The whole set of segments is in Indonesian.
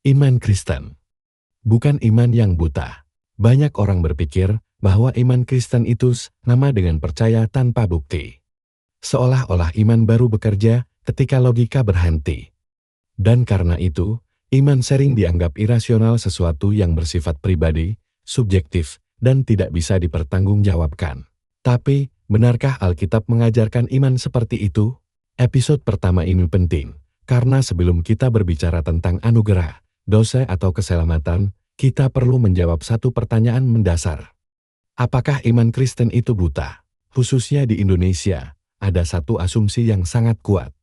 Iman Kristen bukan iman yang buta. Banyak orang berpikir bahwa iman Kristen itu sama dengan percaya tanpa bukti. Seolah-olah iman baru bekerja ketika logika berhenti. Dan karena itu, iman sering dianggap irasional, sesuatu yang bersifat pribadi, subjektif, dan tidak bisa dipertanggungjawabkan. Tapi, benarkah Alkitab mengajarkan iman seperti itu? Episode pertama ini penting, karena sebelum kita berbicara tentang anugerah, dosa atau keselamatan, kita perlu menjawab satu pertanyaan mendasar. Apakah iman Kristen itu buta? Khususnya di Indonesia, ada satu asumsi yang sangat kuat.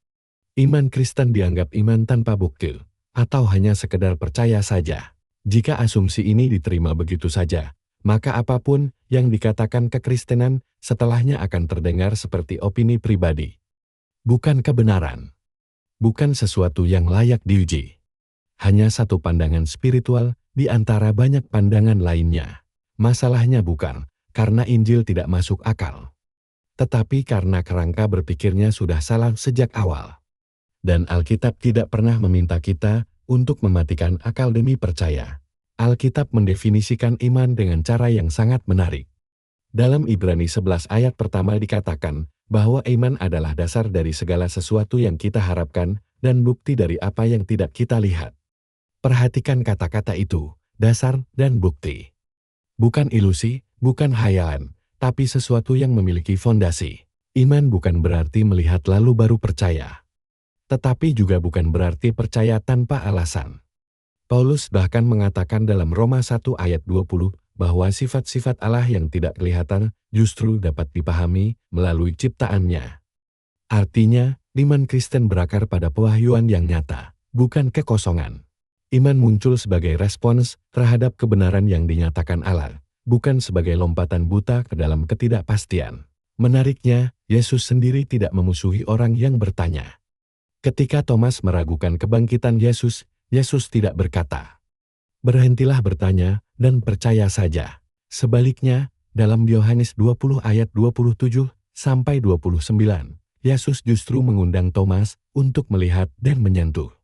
Iman Kristen dianggap iman tanpa bukti, atau hanya sekedar percaya saja. Jika asumsi ini diterima begitu saja, maka apapun yang dikatakan kekristenan setelahnya akan terdengar seperti opini pribadi. Bukan kebenaran. Bukan sesuatu yang layak diuji. Hanya satu pandangan spiritual di antara banyak pandangan lainnya. Masalahnya bukan karena Injil tidak masuk akal, tetapi karena kerangka berpikirnya sudah salah sejak awal. Dan Alkitab tidak pernah meminta kita untuk mematikan akal demi percaya. Alkitab mendefinisikan iman dengan cara yang sangat menarik. Dalam Ibrani 11 ayat pertama dikatakan bahwa iman adalah dasar dari segala sesuatu yang kita harapkan dan bukti dari apa yang tidak kita lihat. Perhatikan kata-kata itu, dasar dan bukti. Bukan ilusi, bukan hayalan, tapi sesuatu yang memiliki fondasi. Iman bukan berarti melihat lalu baru percaya. Tetapi juga bukan berarti percaya tanpa alasan. Paulus bahkan mengatakan dalam Roma 1 ayat 20 bahwa sifat-sifat Allah yang tidak kelihatan justru dapat dipahami melalui ciptaannya. Artinya, iman Kristen berakar pada pewahyuan yang nyata, bukan kekosongan. Iman muncul sebagai respons terhadap kebenaran yang dinyatakan Allah, bukan sebagai lompatan buta ke dalam ketidakpastian. Menariknya, Yesus sendiri tidak memusuhi orang yang bertanya. Ketika Thomas meragukan kebangkitan Yesus, Yesus tidak berkata, "Berhentilah bertanya dan percaya saja." Sebaliknya, dalam Yohanes 20 ayat 27 sampai 29, Yesus justru mengundang Thomas untuk melihat dan menyentuh.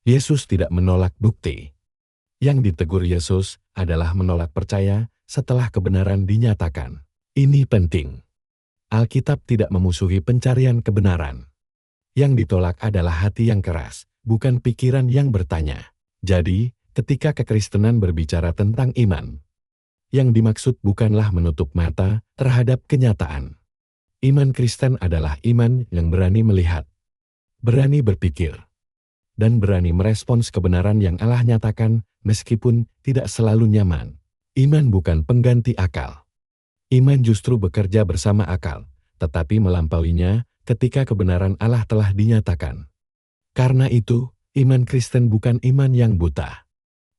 Yesus tidak menolak bukti. Yang ditegur Yesus adalah menolak percaya setelah kebenaran dinyatakan. Ini penting. Alkitab tidak memusuhi pencarian kebenaran. Yang ditolak adalah hati yang keras, bukan pikiran yang bertanya. Jadi, ketika kekristenan berbicara tentang iman, yang dimaksud bukanlah menutup mata terhadap kenyataan. Iman Kristen adalah iman yang berani melihat, berani berpikir, dan berani merespons kebenaran yang Allah nyatakan meskipun tidak selalu nyaman. Iman bukan pengganti akal. Iman justru bekerja bersama akal, tetapi melampauinya ketika kebenaran Allah telah dinyatakan. Karena itu, iman Kristen bukan iman yang buta.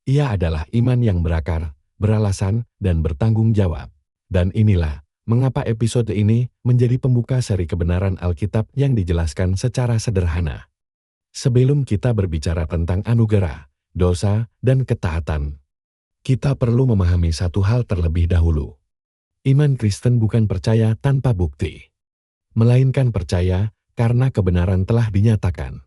Ia adalah iman yang berakar, beralasan, dan bertanggung jawab. Dan inilah mengapa episode ini menjadi pembuka seri kebenaran Alkitab yang dijelaskan secara sederhana. Sebelum kita berbicara tentang anugerah, dosa, dan ketaatan, kita perlu memahami satu hal terlebih dahulu. Iman Kristen bukan percaya tanpa bukti, melainkan percaya karena kebenaran telah dinyatakan.